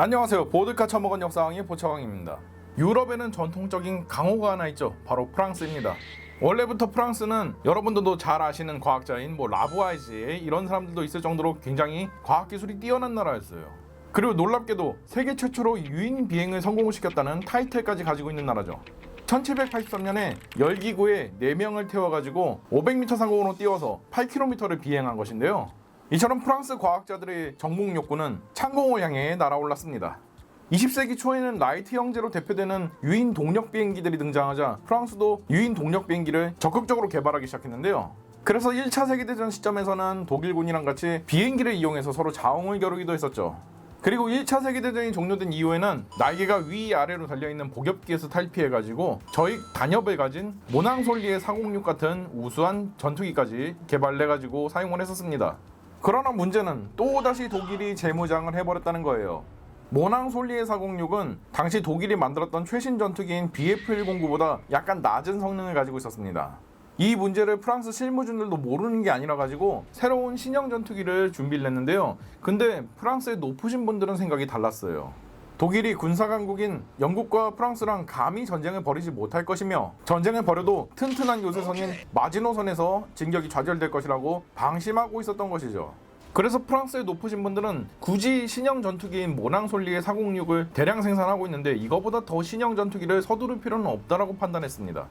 안녕하세요. 보드카 처먹은 역사왕의 보차왕입니다. 유럽에는 전통적인 강호가 하나 있죠. 바로 프랑스입니다. 원래부터 프랑스는 여러분들도 잘 아시는 과학자인 라부아지에 이런 사람들도 있을 정도로 굉장히 과학기술이 뛰어난 나라였어요. 그리고 놀랍게도 세계 최초로 유인 비행을 성공시켰다는 타이틀까지 가지고 있는 나라죠. 1783년에 열기구에 4명을 태워가지고 500m 상공으로 띄워서 8km를 비행한 것인데요. 이처럼 프랑스 과학자들의 정복 욕구는 창공을 향해 날아올랐습니다. 20세기 초에는 라이트 형제로 대표되는 유인 동력 비행기들이 등장하자 프랑스도 유인 동력 비행기를 적극적으로 개발하기 시작했는데요. 그래서 1차 세계대전 시점에서는 독일군이랑 같이 비행기를 이용해서 서로 자웅을 겨루기도 했었죠. 그리고 1차 세계대전이 종료된 이후에는 날개가 위아래로 달려있는 복엽기에서 탈피해가지고 저익 단엽을 가진 모낭솔리의 406 같은 우수한 전투기까지 개발해가지고 사용을 했었습니다. 그러나 문제는 또다시 독일이 재무장을 해버렸다는 거예요. 모낭솔리의 406은 당시 독일이 만들었던 최신 전투기인 BF109보다 약간 낮은 성능을 가지고 있었습니다. 이 문제를 프랑스 실무진들도 모르는 게 아니라 가지고 새로운 신형 전투기를 준비를 했는데요. 근데 프랑스의 높으신 분들은 생각이 달랐어요. 독일이 군사강국인 영국과 프랑스랑 감히 전쟁을 벌이지 못할 것이며 전쟁을 벌여도 튼튼한 요새선인 마지노선에서 진격이 좌절될 것이라고 방심하고 있었던 것이죠. 그래서 프랑스의 높으신 분들은 굳이 신형 전투기인 모낭솔리의 406을 대량 생산하고 있는데 이거보다 더 신형 전투기를 서두를 필요는 없다라고 판단했습니다.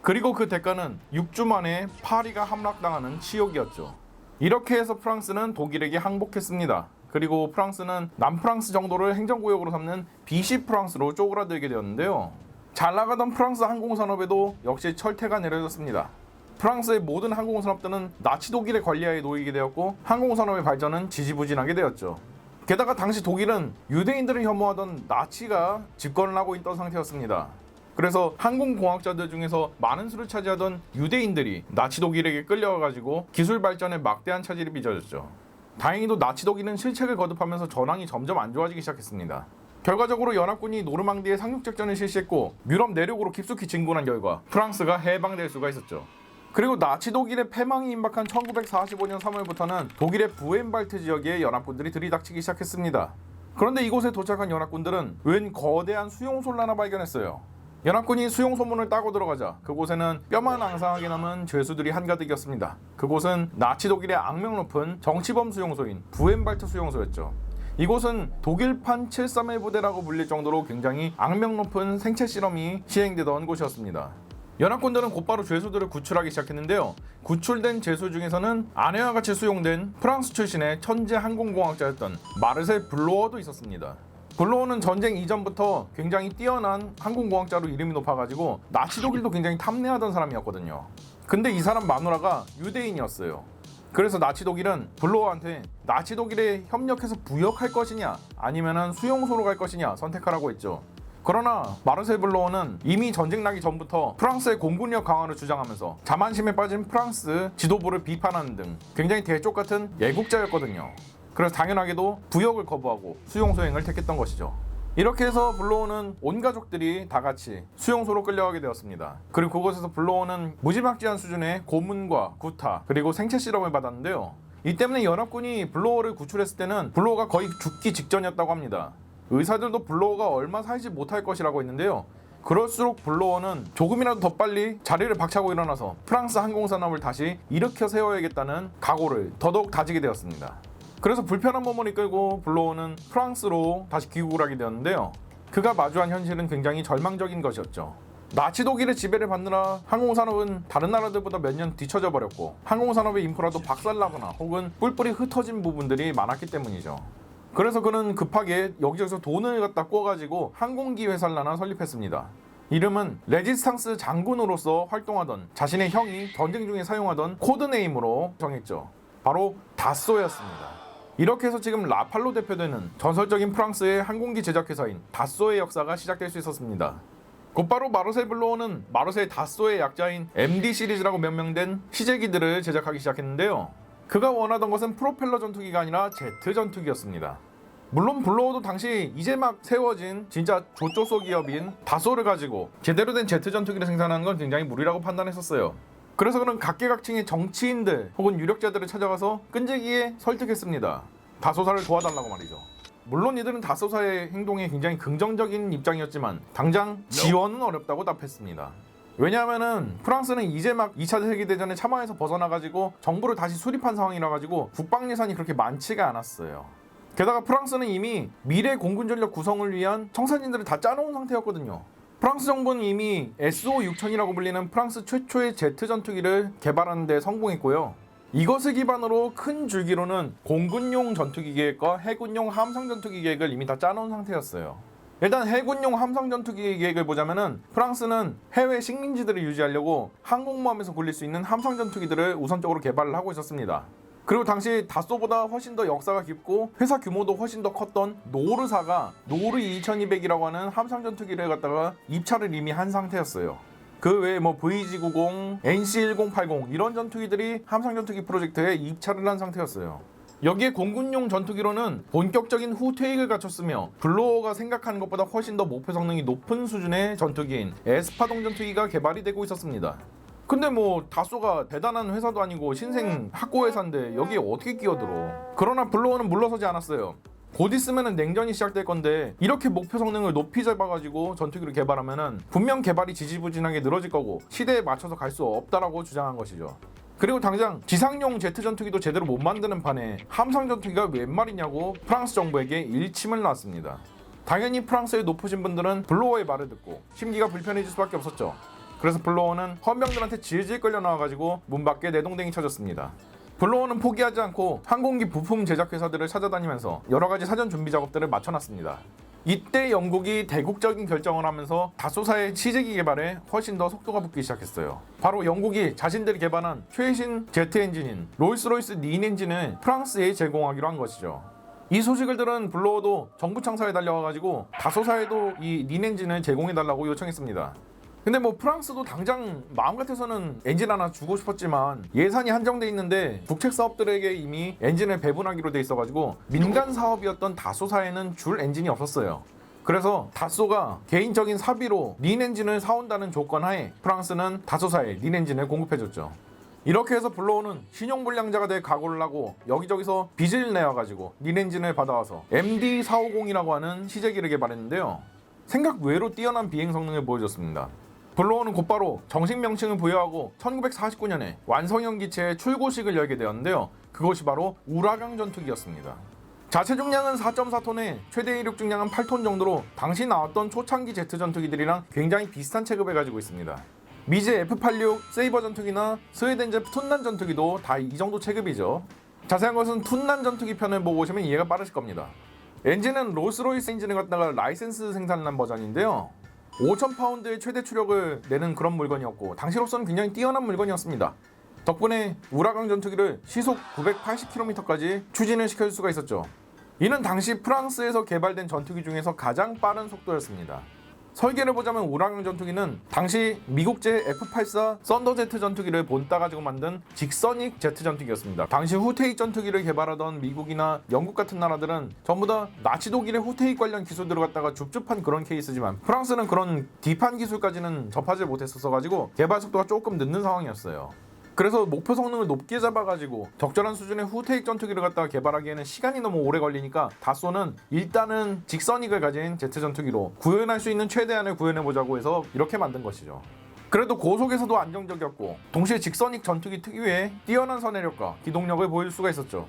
그리고 그 대가는 6주 만에 파리가 함락당하는 치욕이었죠. 이렇게 해서 프랑스는 독일에게 항복했습니다. 그리고 프랑스는 남프랑스 정도를 행정구역으로 삼는 비시 프랑스로 쪼그라들게 되었는데요. 잘 나가던 프랑스 항공산업에도 역시 철퇴가 내려졌습니다. 프랑스의 모든 항공산업들은 나치 독일의 관리하에 놓이게 되었고 항공산업의 발전은 지지부진하게 되었죠. 게다가 당시 독일은 유대인들을 혐오하던 나치가 집권을 하고 있던 상태였습니다. 그래서 항공공학자들 중에서 많은 수를 차지하던 유대인들이 나치 독일에게 끌려가가지고 기술 발전에 막대한 차질이 빚어졌죠. 다행히도 나치 독일은 실책을 거듭하면서 전황이 점점 안 좋아지기 시작했습니다. 결과적으로 연합군이 노르망디에 상륙작전을 실시했고 유럽 내륙으로 깊숙이 진군한 결과 프랑스가 해방될 수가 있었죠. 그리고 나치 독일의 패망이 임박한 1945년 3월부터는 독일의 부엔발트 지역에 연합군들이 들이닥치기 시작했습니다. 그런데 이곳에 도착한 연합군들은 웬 거대한 수용소를 하나 발견했어요. 연합군이 수용소문을 따고 들어가자 그곳에는 뼈만 앙상하게 남은 죄수들이 한가득이었습니다. 그곳은 나치 독일의 악명 높은 정치범 수용소인 부엔발트 수용소였죠. 이곳은 독일판 731 부대라고 불릴 정도로 굉장히 악명 높은 생체 실험이 시행되던 곳이었습니다. 연합군들은 곧바로 죄수들을 구출하기 시작했는데요. 구출된 죄수 중에서는 아내와 같이 수용된 프랑스 출신의 천재 항공공학자였던 마르셀 블로어도 있었습니다. 블로어는 전쟁 이전부터 굉장히 뛰어난 항공공학자로 이름이 높아가지고 나치 독일도 굉장히 탐내하던 사람이었거든요. 근데 이 사람 마누라가 유대인이었어요. 그래서 나치 독일은 블로어한테 나치 독일에 협력해서 부역할 것이냐 아니면은 수용소로 갈 것이냐 선택하라고 했죠. 그러나 마르셀 블로어는 이미 전쟁 나기 전부터 프랑스의 공군력 강화를 주장하면서 자만심에 빠진 프랑스 지도부를 비판하는 등 굉장히 대쪽 같은 애국자였거든요. 그래서 당연하게도 부역을 거부하고 수용소행을 택했던 것이죠. 이렇게 해서 블로어는 온 가족들이 다 같이 수용소로 끌려가게 되었습니다. 그리고 그곳에서 블로어는 무지막지한 수준의 고문과 구타 그리고 생체 실험을 받았는데요. 이 때문에 연합군이 블로어를 구출했을 때는 블로어가 거의 죽기 직전이었다고 합니다. 의사들도 블로어가 얼마 살지 못할 것이라고 했는데요. 그럴수록 블로어는 조금이라도 더 빨리 자리를 박차고 일어나서 프랑스 항공산업을 다시 일으켜 세워야겠다는 각오를 더더욱 다지게 되었습니다. 그래서 불편한 몸을 이끌고 블로어는 프랑스로 다시 귀국을 하게 되었는데요. 그가 마주한 현실은 굉장히 절망적인 것이었죠. 나치 독일의 지배를 받느라 항공산업은 다른 나라들보다 몇 년 뒤처져 버렸고 항공산업의 인프라도 박살나거나 혹은 뿔뿔이 흩어진 부분들이 많았기 때문이죠. 그래서 그는 급하게 여기저기서 돈을 갖다 꿔가지고 항공기 회사를 하나 설립했습니다. 이름은 레지스탕스 장군으로서 활동하던 자신의 형이 전쟁 중에 사용하던 코드네임으로 정했죠. 바로 다쏘였습니다. 이렇게 해서 지금 라팔로 대표되는 전설적인 프랑스의 항공기 제작회사인 다쏘의 역사가 시작될 수 있었습니다. 곧바로 마르셀 블로어는 마르셀 다쏘의 약자인 MD 시리즈라고 명명된 시제기들을 제작하기 시작했는데요. 그가 원하던 것은 프로펠러 전투기가 아니라 제트 전투기였습니다. 물론 블로어도 당시 이제 막 세워진 진짜 조조소 기업인 다쏘를 가지고 제대로 된 제트 전투기를 생산하는 건 굉장히 무리라고 판단했었어요. 그래서 그는 각계각층의 정치인들 혹은 유력자들을 찾아가서 끈질기게 설득했습니다. 다소사를 도와달라고 말이죠. 물론 이들은 다소사의 행동에 굉장히 긍정적인 입장이었지만 당장 지원은 어렵다고 답했습니다. 왜냐하면은 프랑스는 이제 막 2차 세계대전에 참화해서 벗어나가지고 정부를 다시 수립한 상황이라 가지고 국방 예산이 그렇게 많지가 않았어요. 게다가 프랑스는 이미 미래 공군 전력 구성을 위한 청사진들을 다 짜놓은 상태였거든요. 프랑스 정부는 이미 SO-6000이라고 불리는 프랑스 최초의 제트 전투기를 개발하는 데 성공했고요. 이것을 기반으로 큰 줄기로는 공군용 전투기 계획과 해군용 함성 전투기 계획을 이미 다 짜놓은 상태였어요. 일단 해군용 함성 전투기 계획을 보자면은 프랑스는 해외 식민지들을 유지하려고 항공모함에서 굴릴 수 있는 함성 전투기들을 우선적으로 개발을 하고 있었습니다. 그리고 당시 다소보다 훨씬 더 역사가 깊고 회사 규모도 훨씬 더 컸던 노르사가 노르 2200이라고 하는 함성 전투기를 갖다가 입찰을 이미 한 상태였어요. 그 외에 뭐 VG90, NC1080 이런 전투기들이 함성 전투기 프로젝트에 입찰을 한 상태였어요. 여기에 공군용 전투기로는 본격적인 후퇴익을 갖췄으며 블로어가 생각하는 것보다 훨씬 더 목표 성능이 높은 수준의 전투기인 에스파동 전투기가 개발이 되고 있었습니다. 근데 뭐 다소가 대단한 회사도 아니고 신생 학고 회사인데 여기에 어떻게 끼어들어. 그러나 블로어는 물러서지 않았어요. 곧 있으면 냉전이 시작될 건데 이렇게 목표 성능을 높이 잡아가지고 전투기를 개발하면은 분명 개발이 지지부진하게 늘어질 거고 시대에 맞춰서 갈 수 없다라고 주장한 것이죠. 그리고 당장 지상용 제트 전투기도 제대로 못 만드는 판에 함성 전투기가 웬 말이냐고 프랑스 정부에게 일침을 놨습니다. 당연히 프랑스의 높으신 분들은 블로어의 말을 듣고 심기가 불편해질 수밖에 없었죠. 그래서 블로어는 헌병들한테 질질 끌려 나와가지고 문 밖에 내동댕이 쳐졌습니다. 블로어는 포기하지 않고 항공기 부품 제작 회사들을 찾아다니면서 여러가지 사전 준비 작업들을 마쳐놨습니다. 이때 영국이 대국적인 결정을 하면서 다소사의 치제기 개발에 훨씬 더 속도가 붙기 시작했어요. 바로 영국이 자신들이 개발한 최신 제트 엔진인 롤스로이스 닌 엔진을 프랑스에 제공하기로 한 것이죠. 이 소식을 들은 블로어도 정부 창사에 달려와가지고 다소사에도 이 닌 엔진을 제공해달라고 요청했습니다. 근데 뭐 프랑스도 당장 마음 같아서는 엔진 하나 주고 싶었지만 예산이 한정돼 있는데 국책 사업들에게 이미 엔진을 배분하기로 돼 있어가지고 민간 사업이었던 다소사에는 줄 엔진이 없었어요. 그래서 다소가 개인적인 사비로 닌 엔진을 사온다는 조건 하에 프랑스는 다소사에 닌 엔진을 공급해줬죠. 이렇게 해서 블로어는 신용불량자가 될 각오를 하고 여기저기서 빚을 내어가지고 닌 엔진을 받아와서 MD450이라고 하는 시제기를 개발했는데요. 생각 외로 뛰어난 비행 성능을 보여줬습니다. 블로어는 곧바로 정식 명칭을 부여하고 1949년에 완성형 기체의 출고식을 열게 되었는데요. 그것이 바로 우라강 전투기였습니다. 자체 중량은 4.4톤에 최대 이륙 중량은 8톤 정도로 당시 나왔던 초창기 제트 전투기들이랑 굉장히 비슷한 체급을 가지고 있습니다. 미제 F86 세이버 전투기나 스웨덴제 툰난 전투기도 다 이 정도 체급이죠. 자세한 것은 툰난 전투기 편을 보고 오시면 이해가 빠르실 겁니다. 엔진은 롤스로이스 엔진을 갖다가 라이센스 생산한 버전인데요. 5,000파운드의 최대 추력을 내는 그런 물건이었고 당시로서는 굉장히 뛰어난 물건이었습니다. 덕분에 우라강 전투기를 시속 980km까지 추진을 시킬 수가 있었죠. 이는 당시 프랑스에서 개발된 전투기 중에서 가장 빠른 속도였습니다. 설계를 보자면 우라강 전투기는 당시 미국제 F-84 썬더제트 전투기를 본따 가지고 만든 직선익 제트 전투기였습니다. 당시 후테익 전투기를 개발하던 미국이나 영국 같은 나라들은 전부 다 나치 독일의 후테익 관련 기술들을 갖다가 줍줍한 그런 케이스지만 프랑스는 그런 딥한 기술까지는 접하지 못했었어 가지고 개발 속도가 조금 늦는 상황이었어요. 그래서 목표 성능을 높게 잡아가지고 적절한 수준의 후테익 전투기를 갖다가 개발하기에는 시간이 너무 오래 걸리니까 다소는 일단은 직선익을 가진 제트 전투기로 구현할 수 있는 최대한을 구현해보자고 해서 이렇게 만든 것이죠. 그래도 고속에서도 안정적이었고 동시에 직선익 전투기 특유의 뛰어난 선회력과 기동력을 보일 수가 있었죠.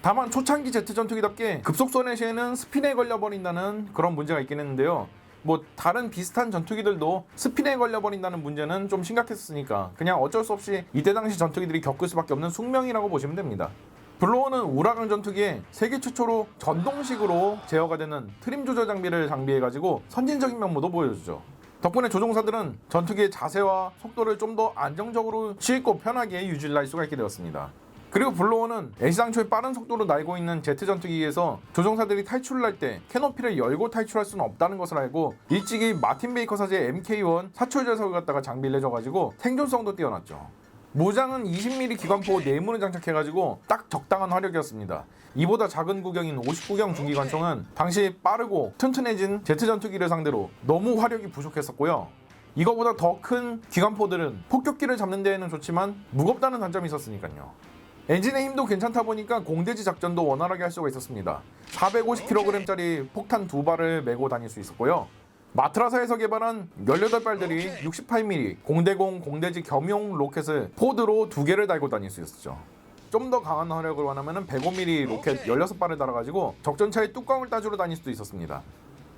다만 초창기 제트 전투기답게 급속선의 시에는 스핀에 걸려버린다는 그런 문제가 있긴 했는데요. 뭐 다른 비슷한 전투기들도 스핀에 걸려버린다는 문제는 좀 심각했으니까 그냥 어쩔 수 없이 이때 당시 전투기들이 겪을 수밖에 없는 숙명이라고 보시면 됩니다. 블로어는 우라강 전투기에 세계 최초로 전동식으로 제어가 되는 트림 조절 장비를 장비해가지고 선진적인 면모도 보여주죠. 덕분에 조종사들은 전투기의 자세와 속도를 좀 더 안정적으로 쉽고 편하게 유지를 할 수가 있게 되었습니다. 그리고 블로어는 애시당초에 빠른 속도로 날고 있는 제트 전투기에서 조종사들이 탈출을 할 때 캐노피를 열고 탈출할 수는 없다는 것을 알고 일찍이 마틴 베이커 사제 MK1 사출 좌석을 갖다가 장비를 내줘가지고 생존성도 뛰어났죠. 무장은 20mm 기관포 내문을 장착해가지고 딱 적당한 화력이었습니다. 이보다 작은 구경인 59경 중기관총은 당시 빠르고 튼튼해진 제트 전투기를 상대로 너무 화력이 부족했었고요. 이거보다 더 큰 기관포들은 폭격기를 잡는 데에는 좋지만 무겁다는 단점이 있었으니까요. 엔진의 힘도 괜찮다 보니까 공대지 작전도 원활하게 할 수가 있었습니다. 450kg짜리 폭탄 2발을 메고 다닐 수 있었고요. 마트라사에서 개발한 18발들이 68mm 공대공 공대지 겸용 로켓을 포드로 2개를 달고 다닐 수 있었죠. 좀 더 강한 화력을 원하면 105mm 로켓 16발을 달아가지고 적전차의 뚜껑을 따주러 다닐 수도 있었습니다.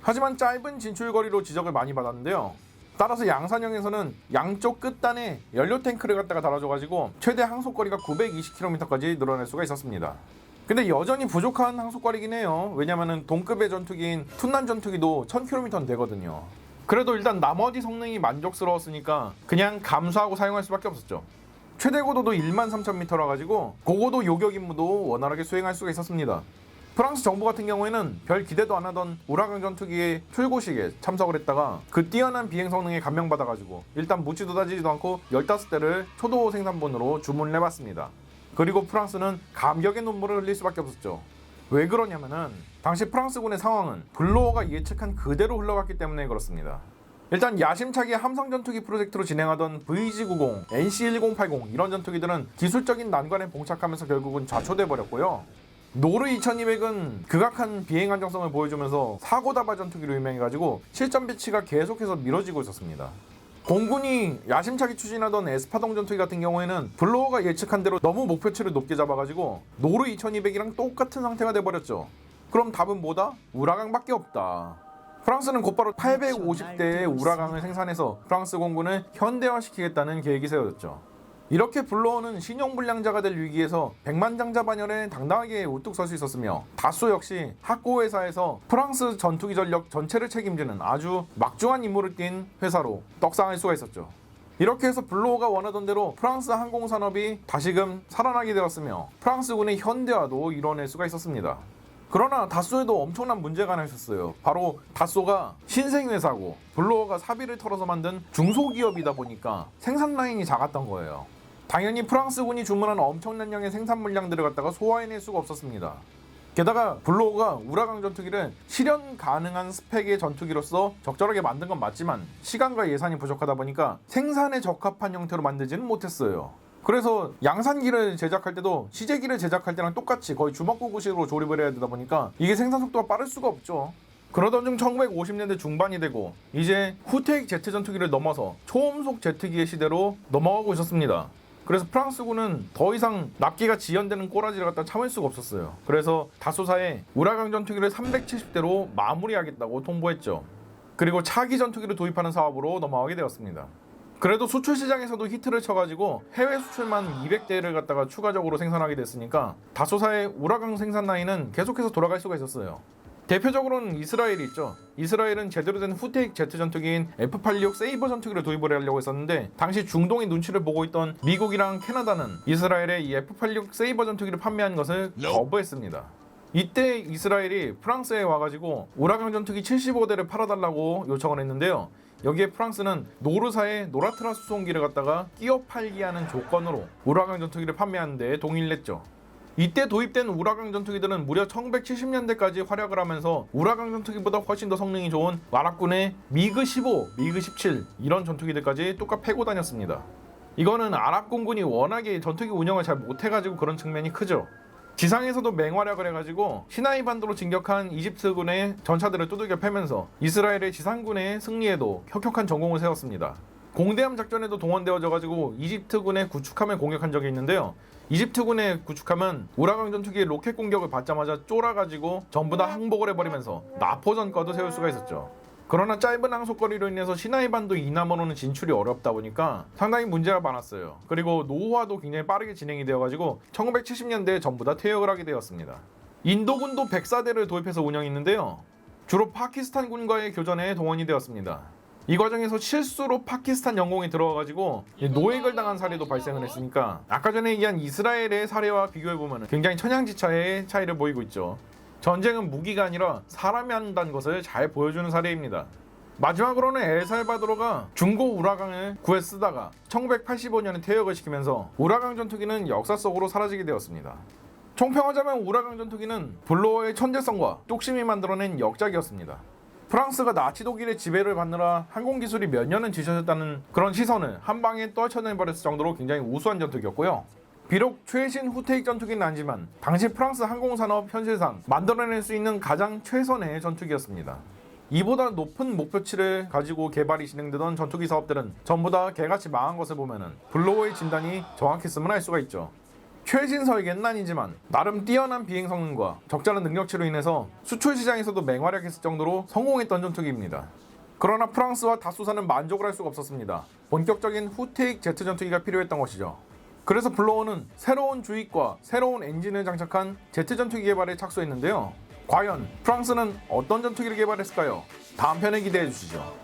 하지만 짧은 진출거리로 지적을 많이 받았는데요. 따라서 양산형에서는 양쪽 끝단에 연료 탱크를 갖다가 달아줘가지고 최대 항속거리가 920km까지 늘어날 수가 있었습니다. 근데 여전히 부족한 항속거리긴 해요. 왜냐면은 동급의 전투기인 툰난 전투기도 1000km는 되거든요. 그래도 일단 나머지 성능이 만족스러웠으니까 그냥 감수하고 사용할 수밖에 없었죠. 최대 고도도 13,000m라 가지고 고고도 요격 임무도 원활하게 수행할 수가 있었습니다. 프랑스 정부 같은 경우에는 별 기대도 안 하던 우라강 전투기의 출고식에 참석을 했다가 그 뛰어난 비행 성능에 감명받아가지고 일단 묻지도 따지지도 않고 15대를 초도 생산본으로 주문을 해봤습니다. 그리고 프랑스는 감격의 눈물을 흘릴 수밖에 없었죠. 왜 그러냐면은 당시 프랑스군의 상황은 블로어가 예측한 그대로 흘러갔기 때문에 그렇습니다. 일단 야심차게 함성 전투기 프로젝트로 진행하던 VG-90, NC-1080 이런 전투기들은 기술적인 난관에 봉착하면서 결국은 좌초돼 버렸고요. 노르 2200은 극악한 비행 안정성을 보여주면서 사고다발 전투기로 유명해가지고 실전 배치가 계속해서 미뤄지고 있었습니다. 공군이 야심차게 추진하던 에스파동 전투기 같은 경우에는 블로어가 예측한 대로 너무 목표치를 높게 잡아가지고 노르 2200이랑 똑같은 상태가 돼버렸죠. 그럼 답은 뭐다? 우라강밖에 없다. 프랑스는 곧바로 850대의 우라강을 생산해서 프랑스 공군을 현대화시키겠다는 계획이 세워졌죠. 이렇게 블로어는 신용불량자가 될 위기에서 백만장자 반열에 당당하게 우뚝 설 수 있었으며 다소 역시 학고 회사에서 프랑스 전투기 전력 전체를 책임지는 아주 막중한 임무를 띈 회사로 떡상할 수가 있었죠. 이렇게 해서 블로어가 원하던 대로 프랑스 항공산업이 다시금 살아나게 되었으며 프랑스군의 현대화도 이뤄낼 수가 있었습니다. 그러나 다소에도 엄청난 문제가 하나 있었어요. 바로 다소가 신생회사고 블로어가 사비를 털어서 만든 중소기업이다 보니까 생산 라인이 작았던 거예요. 당연히 프랑스군이 주문한 엄청난 양의 생산 물량들을 갖다가 소화해낼 수가 없었습니다. 게다가 블로어가 우라강 전투기를 실현 가능한 스펙의 전투기로서 적절하게 만든 건 맞지만 시간과 예산이 부족하다 보니까 생산에 적합한 형태로 만들지는 못했어요. 그래서 양산기를 제작할 때도 시제기를 제작할 때랑 똑같이 거의 주먹구구식으로 조립을 해야 되다 보니까 이게 생산 속도가 빠를 수가 없죠. 그러던 중 1950년대 중반이 되고 이제 후테익 제트 전투기를 넘어서 초음속 제트기의 시대로 넘어가고 있었습니다. 그래서 프랑스군은 더 이상 납기가 지연되는 꼬라지를 갖다 참을 수가 없었어요. 그래서 다소사에 우라강 전투기를 370대로 마무리하겠다고 통보했죠. 그리고 차기 전투기를 도입하는 사업으로 넘어가게 되었습니다. 그래도 수출 시장에서도 히트를 쳐가지고 해외 수출만 200대를 갖다가 추가적으로 생산하게 됐으니까 다소사의 우라강 생산 라인은 계속해서 돌아갈 수가 있었어요. 대표적으로는 이스라엘이 있죠. 이스라엘은 제대로 된 후테익 제트 전투기인 F-86 세이버 전투기를 도입을 하려고 했었는데 당시 중동의 눈치를 보고 있던 미국이랑 캐나다는 이스라엘에 이 F-86 세이버 전투기를 판매한 것을 거부했습니다. 이때 이스라엘이 프랑스에 와가지고 우라강 전투기 75대를 팔아달라고 요청을 했는데요. 여기에 프랑스는 노르사의 노라트라 수송기를 갖다가 끼어 팔기 하는 조건으로 우라강 전투기를 판매하는 데 동의를 했죠. 이때 도입된 우라강 전투기들은 무려 1970년대까지 활약을 하면서 우라강 전투기보다 훨씬 더 성능이 좋은 아랍군의 미그-15, 미그-17 이런 전투기들까지 뚝딱 패고 다녔습니다. 이거는 아랍 공군이 워낙에 전투기 운영을 잘 못해가지고 그런 측면이 크죠. 지상에서도 맹활약을 해가지고 시나이 반도로 진격한 이집트군의 전차들을 두들겨 패면서 이스라엘의 지상군의 승리에도 혁혁한 전공을 세웠습니다. 공대함 작전에도 동원되어져가지고 이집트군의 구축함을 공격한 적이 있는데요. 이집트군의 구축함은 우라강 전투기의 로켓 공격을 받자마자 쫄아가지고 전부 다 항복을 해버리면서 나포 전과도 세울 수가 있었죠. 그러나 짧은 항속거리로 인해서 시나이 반도 이남으로는 진출이 어렵다 보니까 상당히 문제가 많았어요. 그리고 노후화도 굉장히 빠르게 진행이 되어가지고 1970년대에 전부 다 퇴역을 하게 되었습니다. 인도군도 104대를 도입해서 운영했는데요. 주로 파키스탄군과의 교전에 동원이 되었습니다. 이 과정에서 실수로 파키스탄 영공에 들어와가지고 노획을 당한 사례도 발생을 했으니까 아까 전에 얘기한 이스라엘의 사례와 비교해보면 굉장히 천양지차의 차이를 보이고 있죠. 전쟁은 무기가 아니라 사람이 한다는 것을 잘 보여주는 사례입니다. 마지막으로는 엘살바도르가 중고 우라강을 구해 쓰다가 1985년에 퇴역을 시키면서 우라강 전투기는 역사 속으로 사라지게 되었습니다. 총평하자면 우라강 전투기는 블로어의 천재성과 뚝심이 만들어낸 역작이었습니다. 프랑스가 나치 독일의 지배를 받느라 항공기술이 몇 년은 뒤처졌다는 그런 시선을 한 방에 떨쳐내버렸을 정도로 굉장히 우수한 전투기였고요. 비록 최신 후테익 전투기는 아니지만 당시 프랑스 항공산업 현실상 만들어낼 수 있는 가장 최선의 전투기였습니다. 이보다 높은 목표치를 가지고 개발이 진행되던 전투기 사업들은 전부 다 개같이 망한 것을 보면 블로어의 진단이 정확했음을 알 수가 있죠. 최신 설계는 아니지만 나름 뛰어난 비행 성능과 적절한 능력치로 인해서 수출 시장에서도 맹활약했을 정도로 성공했던 전투기입니다. 그러나 프랑스와 다수사는 만족을 할 수가 없었습니다. 본격적인 후테익 제트 전투기가 필요했던 것이죠. 그래서 블로어는 새로운 주익과 새로운 엔진을 장착한 제트 전투기 개발에 착수했는데요. 과연 프랑스는 어떤 전투기를 개발했을까요? 다음 편에 기대해 주시죠.